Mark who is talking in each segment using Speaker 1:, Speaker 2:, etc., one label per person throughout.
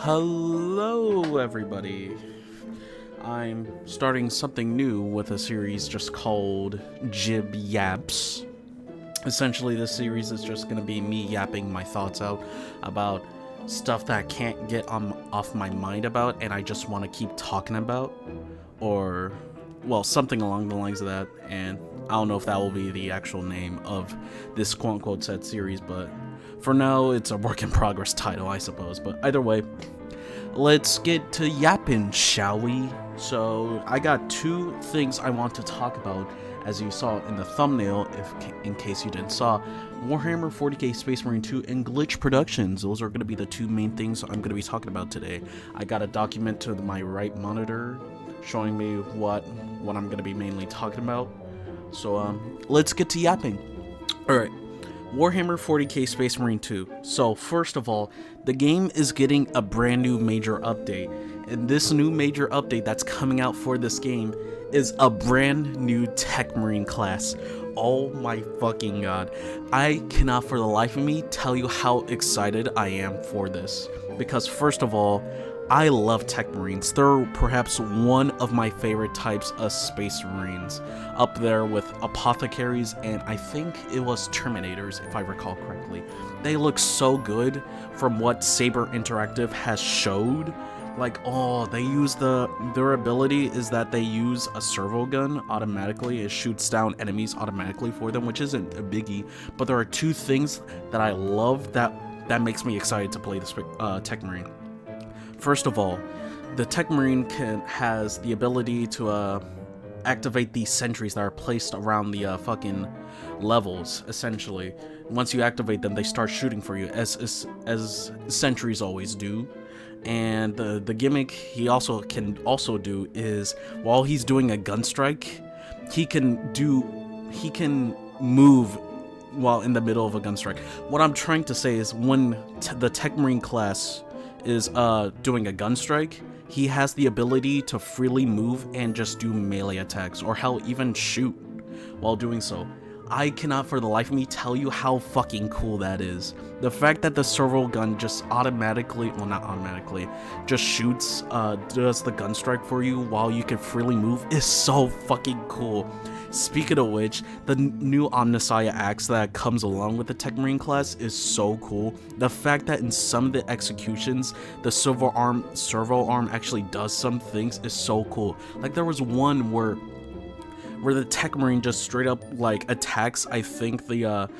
Speaker 1: Hello, everybody. I'm starting something new with a series just called Jib Yaps. Essentially, this series is just going to be me yapping my thoughts out about stuff that I can't get off my mind about and I just want to keep talking about. Or, well, something along the lines of that. And I don't know if that will be the actual name of this quote-unquote set series, but for now, it's a work in progress title, I suppose. But either way, let's get to yapping, shall we? So I got two things I want to talk about, as you saw in the thumbnail, in case you didn't saw. Warhammer 40k Space Marine 2 and Glitch Productions. Those are going to be the two main things I'm going to be talking about today. I got a document to my right monitor showing me what I'm going to be mainly talking about. So let's get to yapping. Alright. Warhammer 40k Space Marine 2. So first of all, the game is getting a brand new major update, and this new major update that's coming out for this game is a brand new Tech Marine class. Oh my fucking god. I cannot for the life of me tell you how excited I am for this, because first of all, I love Tech Marines. They're perhaps one of my favorite types of Space Marines, up there with Apothecaries and I think it was Terminators, if I recall correctly. They look so good from what Saber Interactive has showed. Like, oh, they use their ability is that they use a servo gun automatically. It shoots down enemies automatically for them, which isn't a biggie. But there are two things that I love that makes me excited to play this Tech Marine. First of all, the Tech Marine has the ability to activate these sentries that are placed around the fucking levels, essentially. Once you activate them, they start shooting for you, as sentries always do. And the gimmick he can also do is, while he's doing a gun strike, he can move while in the middle of a gun strike. What I'm trying to say is, when the Tech Marine class is doing a gun strike, he has the ability to freely move and just do melee attacks, or hell, even shoot while doing so. I cannot for the life of me tell you how fucking cool that is. The fact that the servo gun just automatically, well, not automatically, just shoots, does the gun strike for you while you can freely move is so fucking cool. Speaking of which, the new Omnissiah axe that comes along with the Tech Marine class is so cool. The fact that in some of the executions, the servo arm actually does some things is so cool. Like, there was one where the Tech Marine just straight up like attacks, I think, the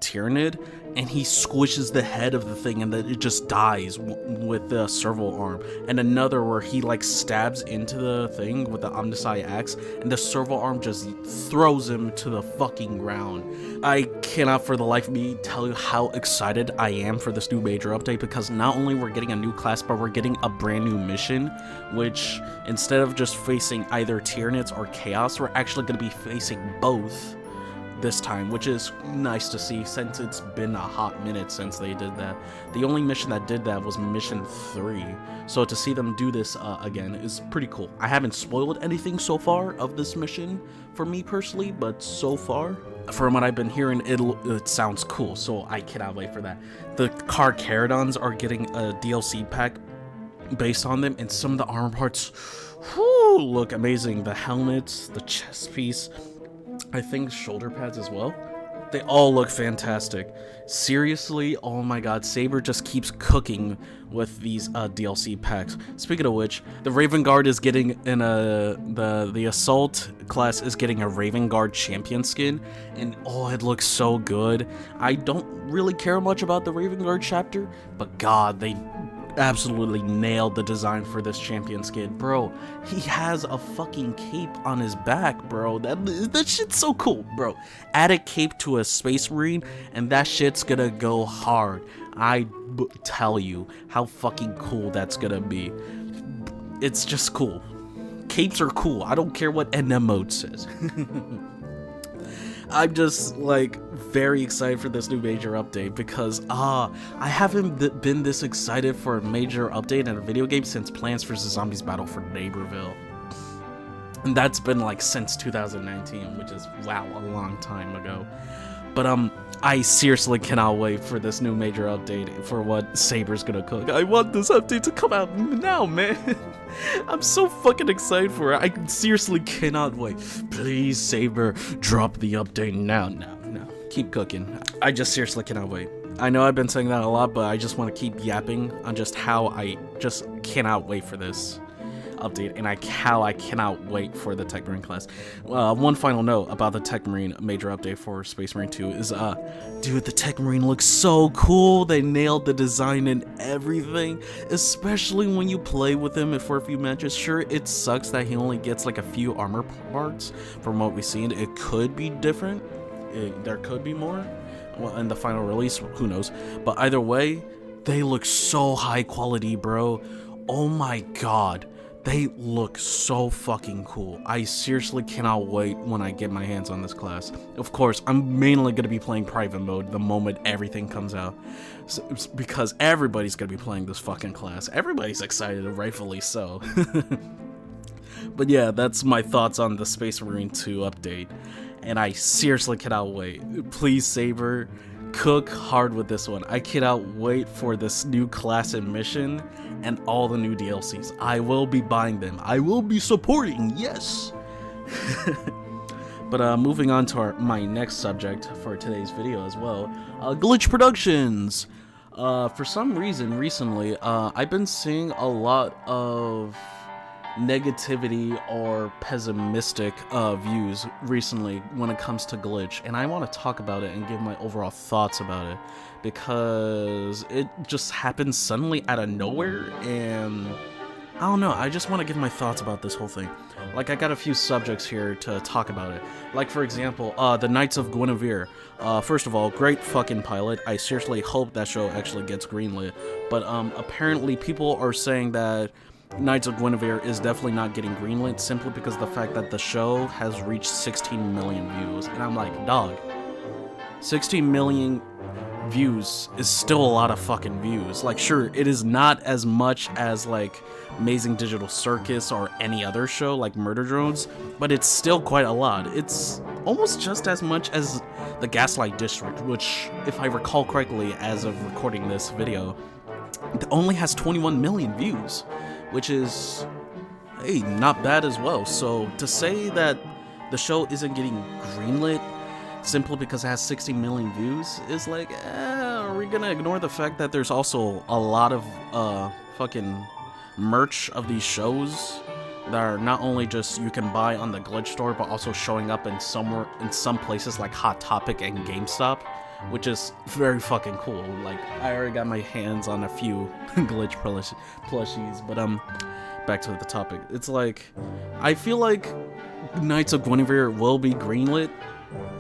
Speaker 1: Tyrannid, and he squishes the head of the thing and then it just dies with the servo arm. And another where he like stabs into the thing with the Omnissiah axe and the servo arm just throws him to the fucking ground. I cannot for the life of me tell you how excited I am for this new major update, because not only we're getting a new class, but we're getting a brand new mission, which instead of just facing either Tyrannids or Chaos, we're actually going to be facing both this time, which is nice to see since it's been a hot minute since they did that. The only mission that did that was mission 3, so to see them do this again is pretty cool. I haven't spoiled anything so far of this mission for me personally, but so far from what I've been hearing, it sounds cool, so I cannot wait for that. The Carcharodons are getting a DLC pack based on them, and some of the armor parts look amazing. The helmets, the chest piece, I think shoulder pads as well. They all look fantastic. Seriously, oh my god, Saber just keeps cooking with these DLC packs. Speaking of which, the Raven Guard is getting the Assault class is getting a Raven Guard champion skin, and oh, it looks so good. I don't really care much about the Raven Guard chapter, but god, they absolutely nailed the design for this champion skin. Bro, he has a fucking cape on his back, bro. That shit's so cool, bro. Add a cape to a Space Marine and that shit's gonna go hard. I tell you how fucking cool that's gonna be. It's just cool. Capes are cool. I don't care what NM mode says. I'm just like very excited for this new major update, because I haven't been this excited for a major update in a video game since Plants vs. Zombies Battle for Neighborville. And that's been like since 2019, which is, wow, a long time ago. But I seriously cannot wait for this new major update for what Saber's gonna cook. I want this update to come out now, man. I'm so fucking excited for it. I seriously cannot wait. Please, Saber, drop the update now. No. Keep cooking. I just seriously cannot wait. I know I've been saying that a lot, but I just want to keep yapping on just how I just cannot wait for this update, and how I cannot wait for the Tech Marine class. One final note about the Tech Marine major update for Space Marine 2 is, dude, the Tech Marine looks so cool. They nailed the design and everything, especially when you play with him for a few matches. Sure, it sucks that he only gets like a few armor parts from what we've seen. It could be different. There could be more. Well, in the final release, who knows? But either way, they look so high quality, bro. Oh my god. They look so fucking cool. I seriously cannot wait when I get my hands on this class. Of course, I'm mainly going to be playing private mode the moment everything comes out. Because everybody's going to be playing this fucking class. Everybody's excited, rightfully so. But yeah, that's my thoughts on the Space Marine 2 update. And I seriously cannot wait. Please, Saber, cook hard with this one. I cannot wait for this new class and mission and all the new DLCs. I will be buying them. I will be supporting, yes! But moving on to my next subject for today's video as well. Glitch Productions! For some reason, recently, I've been seeing a lot of negativity or pessimistic views recently when it comes to Glitch, and I want to talk about it and give my overall thoughts about it, because it just happened suddenly out of nowhere, and I don't know, I just want to give my thoughts about this whole thing. Like, I got a few subjects here to talk about it. Like, for example, the Knights of Guinevere. First of all, great fucking pilot. I seriously hope that show actually gets greenlit, but apparently people are saying that Knights of Guinevere is definitely not getting greenlit simply because of the fact that the show has reached 16 million views. And I'm like, dog, 16 million views is still a lot of fucking views. Like, sure, it is not as much as, like, Amazing Digital Circus or any other show like Murder Drones, but it's still quite a lot. It's almost just as much as the Gaslight District, which, if I recall correctly as of recording this video, it only has 21 million views. Which is, hey, not bad as well. So to say that the show isn't getting greenlit simply because it has 60 million views is like, are we gonna ignore the fact that there's also a lot of fucking merch of these shows that are not only just you can buy on the Glitch store, but also showing up in some places like Hot Topic and GameStop, which is very fucking cool. Like, I already got my hands on a few Glitch plushies, but back to the topic. It's like, I feel like Knights of Guinevere will be greenlit.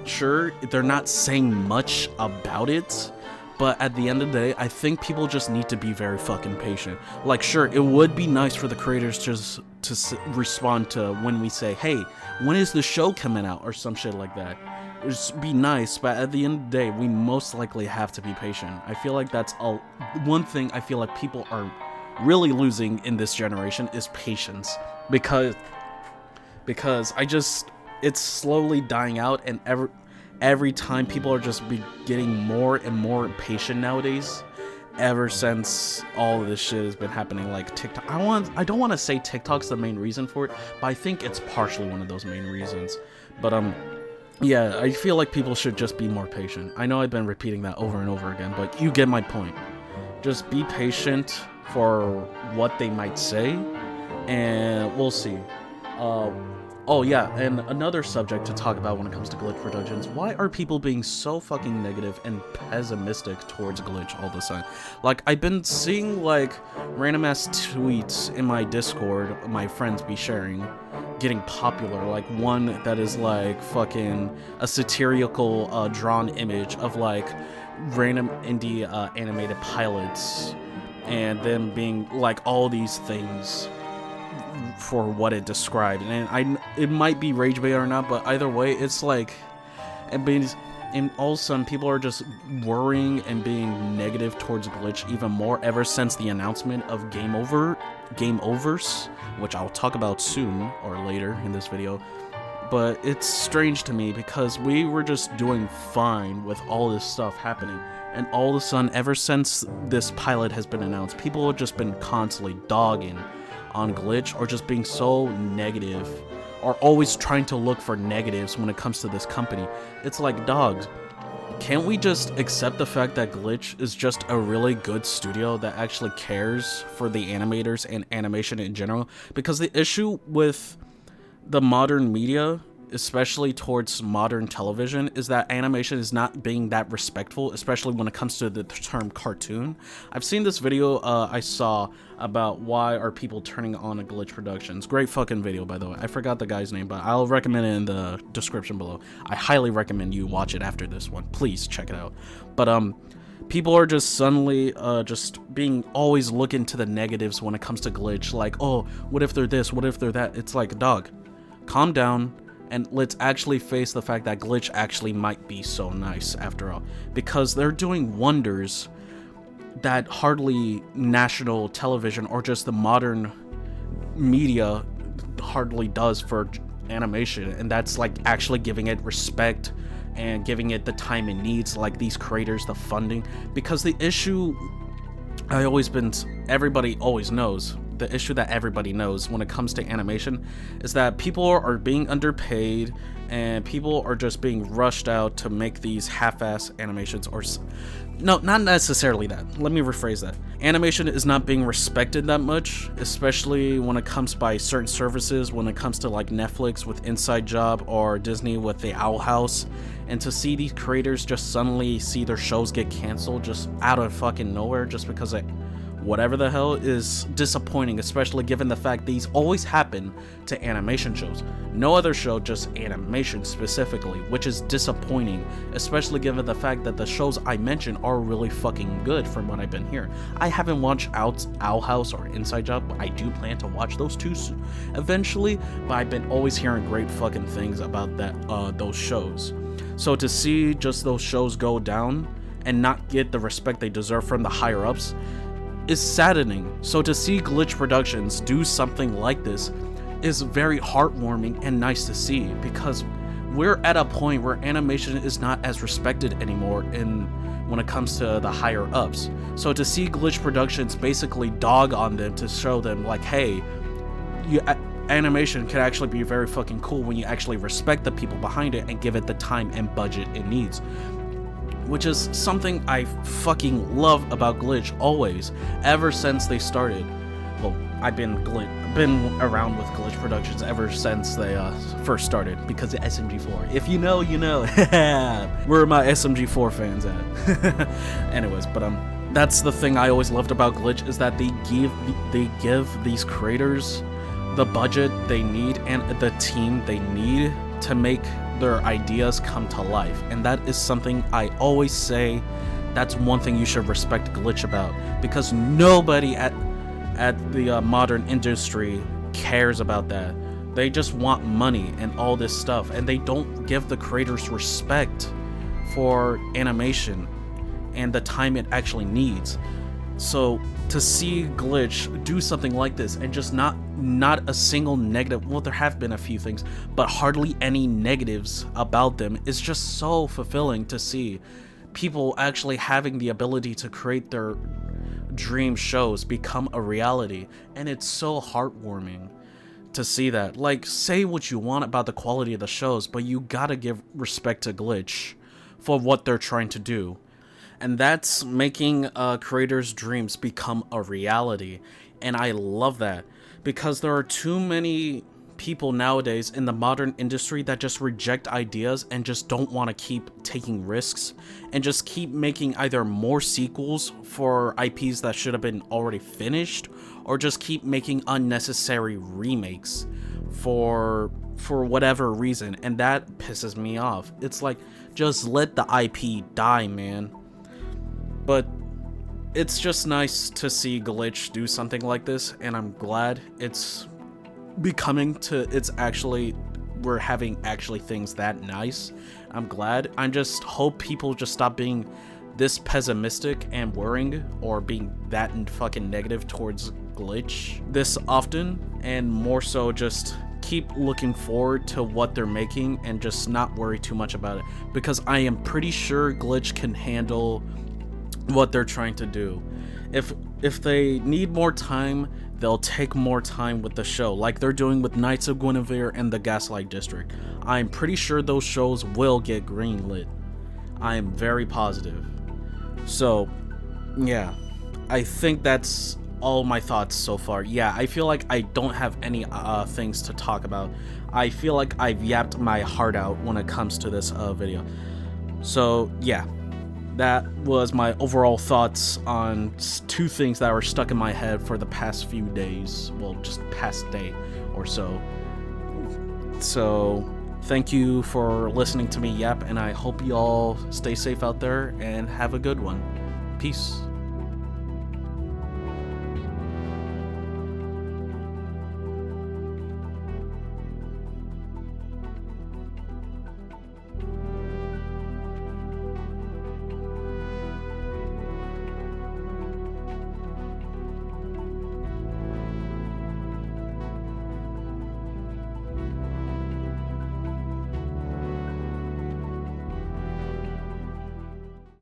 Speaker 1: Sure, they're not saying much about it, but at the end of the day, I think people just need to be very fucking patient. Like, sure, it would be nice for the creators just to respond to when we say, hey, when is the show coming out, or some shit like that. It'd be nice, but at the end of the day, we most likely have to be patient. I feel like that's one thing I feel like people are really losing in this generation is patience, because it's slowly dying out, and every time people are just getting more and more impatient nowadays. Ever since all of this shit has been happening, like TikTok, I don't want to say TikTok's the main reason for it, but I think it's partially one of those main reasons. But yeah, I feel like people should just be more patient. I know I've been repeating that over and over again, but you get my point. Just be patient for what they might say, and we'll see. Oh yeah, and another subject to talk about when it comes to Glitch Productions. Why are people being so fucking negative and pessimistic towards Glitch all the time? Like, I've been seeing, like, random ass tweets in my Discord my friends be sharing, getting popular. Like, one that is, like, fucking a satirical drawn image of, like, random indie animated pilots, and them being, like, all these things for what it described. And it might be rage bait or not, but either way, it's like, and all of a sudden people are just worrying and being negative towards Glitch even more ever since the announcement of Game Overs, which I'll talk about soon or later in this video. but it's strange to me because we were just doing fine with all this stuff happening, and all of a sudden, ever since this pilot has been announced, people have just been constantly dogging on Glitch, or just being so negative, or always trying to look for negatives when it comes to this company. It's like, dogs, can't we just accept the fact that Glitch is just a really good studio that actually cares for the animators and animation in general? Because the issue with the modern media, especially towards modern television, is that animation is not being that respectful, especially when it comes to the term cartoon. I've seen this video I saw about why are people turning on a Glitch Productions. Great fucking video, by the way. I forgot the guy's name, but I'll recommend it in the description below. I highly recommend you watch it after this one. Please check it out. But people are just suddenly just being always looking to the negatives when it comes to Glitch. Like, oh, what if they're this? What if they're that? It's like, dog, calm down, and let's actually face the fact that Glitch actually might be so nice after all, because they're doing wonders that hardly national television or just the modern media hardly does for animation, and that's like actually giving it respect and giving it the time it needs, like these creators, the funding. Because the issue everybody always knows, the issue that everybody knows when it comes to animation is that people are being underpaid, and people are just being rushed out to make these half-ass animations. Or no, not necessarily that. Let me rephrase that. Animation is not being respected that much, especially when it comes by certain services, when it comes to like Netflix with Inside Job or Disney with the Owl House. And to see these creators just suddenly see their shows get canceled just out of fucking nowhere just because of whatever the hell, is disappointing, especially given the fact these always happen to animation shows. No other show, just animation specifically, which is disappointing, especially given the fact that the shows I mentioned are really fucking good from what I've been hearing. I haven't watched Owl House or Inside Job, but I do plan to watch those two eventually, but I've been always hearing great fucking things about those shows. So to see just those shows go down and not get the respect they deserve from the higher ups is saddening. So to see Glitch Productions do something like this is very heartwarming and nice to see, because we're at a point where animation is not as respected anymore when it comes to the higher ups. So to see Glitch Productions basically dog on them to show them like, hey, animation can actually be very fucking cool when you actually respect the people behind it and give it the time and budget it needs. Which is something I fucking love about Glitch always, ever since they started. Well, I've been around with Glitch Productions ever since they first started, because of SMG4. If you know, you know. Where are my SMG4 fans at? Anyways, but that's the thing I always loved about Glitch, is that they give these creators the budget they need and the team they need to make their ideas come to life. And that is something I always say, that's one thing you should respect Glitch about, because nobody at the modern industry cares about that. They just want money and all this stuff, and they don't give the creators respect for animation and the time it actually needs. So to see Glitch do something like this and just not a single negative, well, there have been a few things, but hardly any negatives about them, is just so fulfilling to see people actually having the ability to create their dream shows become a reality. And it's so heartwarming to see that. Like, say what you want about the quality of the shows, but you gotta give respect to Glitch for what they're trying to do. And that's making creators' dreams become a reality. And I love that, because there are too many people nowadays in the modern industry that just reject ideas and just don't want to keep taking risks and just keep making either more sequels for IPs that should have been already finished, or just keep making unnecessary remakes for whatever reason. And that pisses me off. It's like, just let the IP die, man. But it's just nice to see Glitch do something like this, and I'm glad it's we're having actually things that nice. I'm glad. I just hope people just stop being this pessimistic and worrying, or being that fucking negative towards Glitch this often, and more so just keep looking forward to what they're making and just not worry too much about it, because I am pretty sure Glitch can handle what they're trying to do. If they need more time, they'll take more time with the show, like they're doing with Knights of Guinevere and the Gaslight District. I'm pretty sure those shows will get greenlit. I am very positive. So, yeah, I think that's all my thoughts so far. Yeah, I feel like I don't have any things to talk about. I feel like I've yapped my heart out when it comes to this video. So, yeah. That was my overall thoughts on 2 things that were stuck in my head for the past few days. Well, just past day or so. So, thank you for listening to me yap, and I hope you all stay safe out there and have a good one. Peace.